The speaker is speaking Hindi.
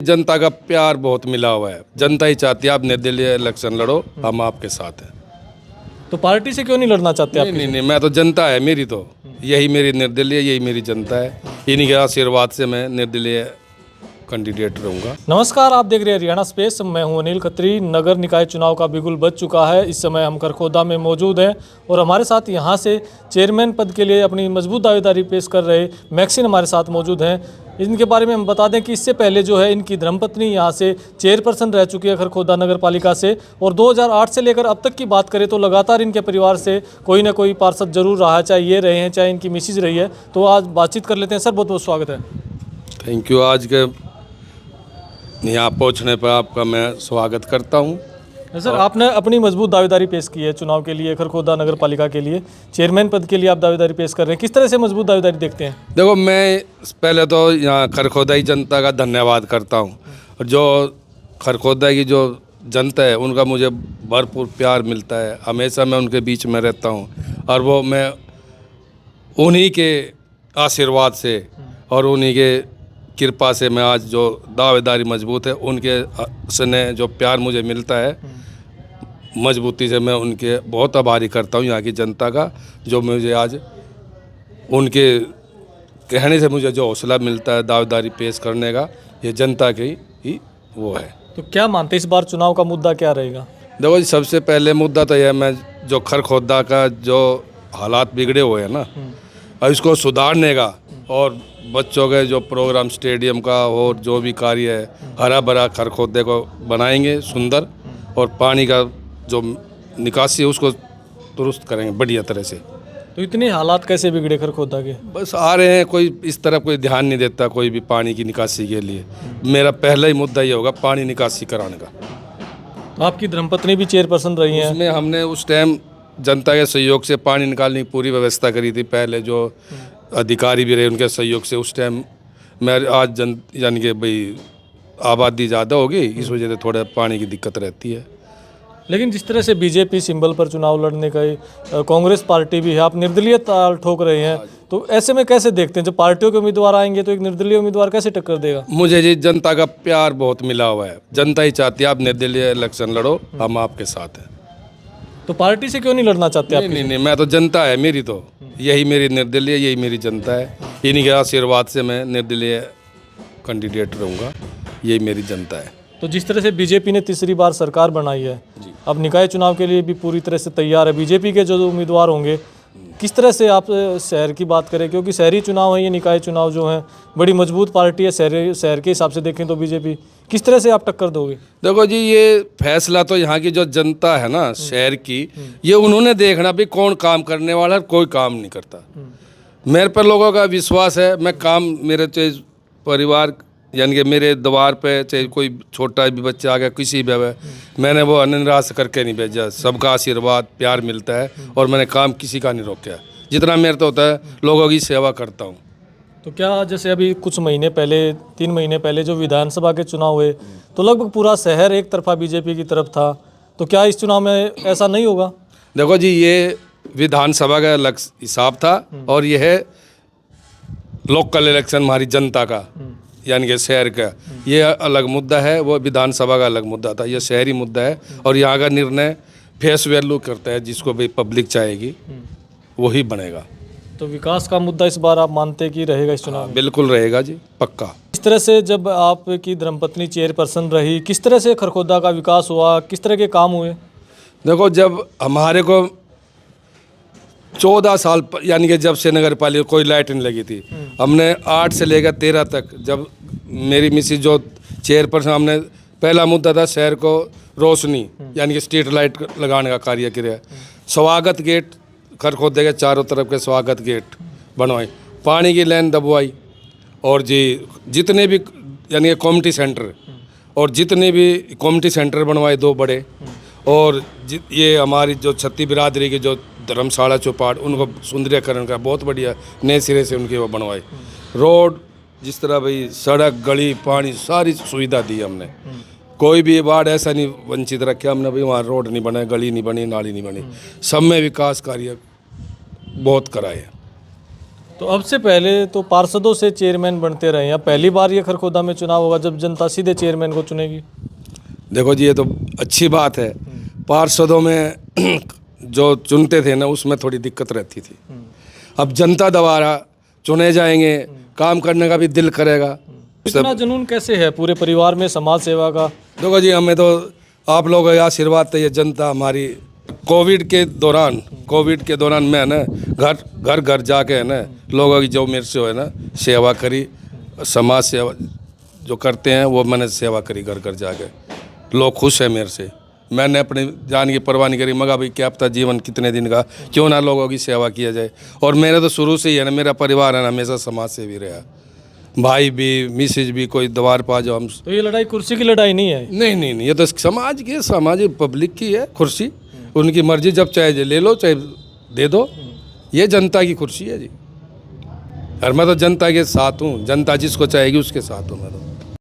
जनता का प्यार बहुत मिला हुआ है। जनता ही चाहती है आप निर्दलीय इलेक्शन लड़ो, हम आपके साथ हैं। तो पार्टी से क्यों नहीं लड़ना चाहते आप? नहीं, मैं तो जनता है मेरी, तो यही मेरी निर्दलीय, यही मेरी जनता है। इन्हीं के आशीर्वाद से मैं निर्दलीय कैंडिडेट रहूँगा। नमस्कार, आप देख रहे हैं हरियाणा स्पेस। मैं हूं अनिल खत्री। नगर निकाय चुनाव का बिगुल बज चुका है। इस समय हम खरखोदा में मौजूद हैं और हमारे साथ यहां से चेयरमैन पद के लिए अपनी मजबूत दावेदारी पेश कर रहे मैक्सिन हमारे साथ मौजूद हैं। इनके बारे में हम बता दें कि इससे पहले जो है इनकी धर्मपत्नी यहाँ से चेयरपर्सन रह चुकी है खरखोदा नगर पालिका से, और 2008 से लेकर अब तक की बात करें तो लगातार इनके परिवार से कोई ना कोई पार्षद जरूर रहा है, चाहे ये रहे हैं चाहे इनकी मिसिज रही है। तो आज बातचीत कर लेते हैं। सर, बहुत बहुत स्वागत है। Thank you. आज के यहाँ पहुँचने पर आपका मैं स्वागत करता हूँ। सर, आपने अपनी मजबूत दावेदारी पेश की है चुनाव के लिए, खरखोदा नगर पालिका के लिए चेयरमैन पद के लिए आप दावेदारी पेश कर रहे हैं। किस तरह से मजबूत दावेदारी देखते हैं? देखो, मैं पहले तो यहाँ खरखोदा की जनता का धन्यवाद करता हूँ। और जो खरखोदा की जो जनता है उनका मुझे भरपूर प्यार मिलता है। हमेशा मैं उनके बीच में रहता हूँ और वो मैं उन्हीं के आशीर्वाद से और उन्हीं के कृपा से मैं आज जो दावेदारी मजबूत है, उनके से जो प्यार मुझे मिलता है मजबूती से, मैं उनके बहुत आभारी करता हूँ यहाँ की जनता का, जो मुझे आज उनके कहने से मुझे जो हौसला मिलता है दावेदारी पेश करने का, ये जनता की ही वो है। तो क्या मानते इस बार चुनाव का मुद्दा क्या रहेगा? देखो जी, सबसे पहले मुद्दा तो यह, मैं जो खरखोदा का जो हालात बिगड़े हुए हैं ना, और इसको सुधारने का, और बच्चों के जो प्रोग्राम स्टेडियम का और जो भी कार्य है, हरा भरा खरखोदे को बनाएंगे सुंदर, और पानी का जो निकासी है उसको दुरुस्त करेंगे बढ़िया तरह से। तो इतने हालात कैसे बिगड़े खरखोदा के? बस आ रहे हैं, कोई इस तरफ कोई ध्यान नहीं देता कोई भी पानी की निकासी के लिए। मेरा पहला ही मुद्दा ये होगा पानी निकासी कराने का। तो आपकी धर्मपत्नी भी चेयरपर्सन रही हैं। उसमें हमने उस टाइम जनता के सहयोग से पानी निकालने की पूरी व्यवस्था करी थी। पहले जो अधिकारी भी रहे उनके सहयोग से उस टाइम मैं आज यानी कि भाई आबादी ज़्यादा होगी, इस वजह से थोड़ा पानी की दिक्कत रहती है। लेकिन जिस तरह से बीजेपी सिंबल पर चुनाव लड़ने का, कांग्रेस पार्टी भी है, आप निर्दलीय ताल ठोक रहे हैं, तो ऐसे में कैसे देखते हैं जब पार्टियों के उम्मीदवार आएंगे तो एक निर्दलीय उम्मीदवार कैसे टक्कर देगा? मुझे जी जनता का प्यार बहुत मिला हुआ है। जनता ही चाहती है आप निर्दलीय इलेक्शन लड़ो, हम आपके साथ हैं। तो पार्टी से क्यों नहीं लड़ना चाहते आप? नहीं, मैं तो जनता है मेरी, तो यही मेरी निर्दलीय, यही मेरी जनता है। इन्हीं के आशीर्वाद से मैं निर्दलीय कैंडिडेट रहूँगा, यही मेरी जनता है। तो जिस तरह से बीजेपी ने तीसरी बार सरकार बनाई है, अब निकाय चुनाव के लिए भी पूरी तरह से तैयार है। बीजेपी के जो उम्मीदवार होंगे, किस तरह से आप शहर की बात करें, क्योंकि शहरी चुनाव है ये, निकाय चुनाव जो है बड़ी मजबूत पार्टी है शहर के हिसाब से देखें तो बीजेपी, किस तरह से आप टक्कर दोगे? देखो जी, ये फैसला तो यहाँ की जो जनता है ना शहर की, ये उन्होंने देखना भी कौन काम करने वाला है, कोई काम नहीं करता। मेरे पर लोगों का विश्वास है, मैं काम, मेरे चाहे परिवार यानी कि मेरे द्वार पे चाहे कोई छोटा भी बच्चा आ गया, किसी भी है, मैंने वो निराश करके नहीं भेजा। सबका आशीर्वाद प्यार मिलता है और मैंने काम किसी का नहीं रोका। जितना मेरे तो होता है लोगों की सेवा करता हूँ। तो क्या जैसे अभी कुछ महीने पहले, 3 महीने पहले जो विधानसभा के चुनाव हुए तो लगभग पूरा शहर एक तरफा बीजेपी की तरफ था, तो क्या इस चुनाव में ऐसा नहीं होगा? देखो जी, ये विधानसभा का अलग हिसाब था और यह है लोकल इलेक्शन हमारी जनता का, यानी कि शहर का, ये अलग मुद्दा है। वो विधानसभा का अलग मुद्दा था, ये शहरी मुद्दा है। और यहाँ का निर्णय फेस वैल्यू करता है, जिसको भी पब्लिक चाहेगी वही बनेगा। तो विकास का मुद्दा इस बार आप मानते कि रहेगा इस चुनाव में? बिल्कुल रहेगा जी, पक्का। इस तरह से जब आपकी धर्मपत्नी चेयरपर्सन रही, किस तरह से खरखोदा का विकास हुआ, किस तरह के काम हुए? देखो, जब हमारे को 14 साल यानी कि जब से नगर पालिका कोई लाइट नहीं लगी थी, हमने 8 से लेकर 13 तक, जब मेरी मिसिज जो चेयरपर्सन, हमने पहला मुद्दा था शहर को रोशनी यानी कि स्ट्रीट लाइट लगाने का कार्य किया। स्वागत गेट खरखोदे के चारों तरफ के स्वागत गेट बनवाए, पानी की लाइन दबवाई, और जी जितने भी यानी कि कम्युनिटी सेंटर, और जितने भी कम्युनिटी सेंटर बनवाए 2 बड़े, और ये हमारी जो छत्ती बिरादरी की जो धर्मशाला चौपाट, उनको सुंदरीकरण का बहुत बढ़िया नए सिरे से उनके वो बनवाए। रोड जिस तरह भाई सड़क, गली, पानी, सारी सुविधा दी हमने। कोई भी वार्ड ऐसा नहीं वंचित रखा हमने, भाई वहाँ रोड नहीं बने, गली नहीं बनी, नाली नहीं बनी। सब में विकास कार्य बहुत कराए। तो अब से पहले तो पार्षदों से चेयरमैन बनते रहे हैं, पहली बार ये खरखोदा में चुनाव होगा जब जनता सीधे चेयरमैन को चुनेगी। देखो जी, ये तो अच्छी बात है। पार्षदों में जो चुनते थे ना, उसमें थोड़ी दिक्कत रहती थी। अब जनता द्वारा चुने जाएंगे, काम करने का भी दिल करेगा। इतना जुनून कैसे है पूरे परिवार में समाज सेवा का? देखो जी, हमें तो आप लोगों का आशीर्वाद है, ये जनता हमारी। कोविड के दौरान मैं ना घर घर जाके है ना लोगों की जो मेरे से है ना सेवा करी, समाज सेवा जो करते हैं वो मैंने सेवा करी घर घर जाके। लोग खुश है मेरे से। मैंने अपनी जान की परवाह नहीं करी, मगर भाई क्या पता जीवन कितने दिन का, क्यों ना लोगों की सेवा किया जाए। और मेरे तो शुरू से ही है ना, मेरा परिवार है ना हमेशा समाज से भी रहा, भाई भी मिसेज भी, कोई द्वार पा जो हम। तो ये लड़ाई कुर्सी की लड़ाई नहीं है? नहीं, ये तो समाज की, समाज पब्लिक की है कुर्सी। उनकी मर्जी, जब चाहे ले लो चाहे दे दो, ये जनता की कुर्सी है जी। और मैं तो जनता के साथ हूँ, जनता जिसको चाहेगी उसके साथ हूँ मैं तो।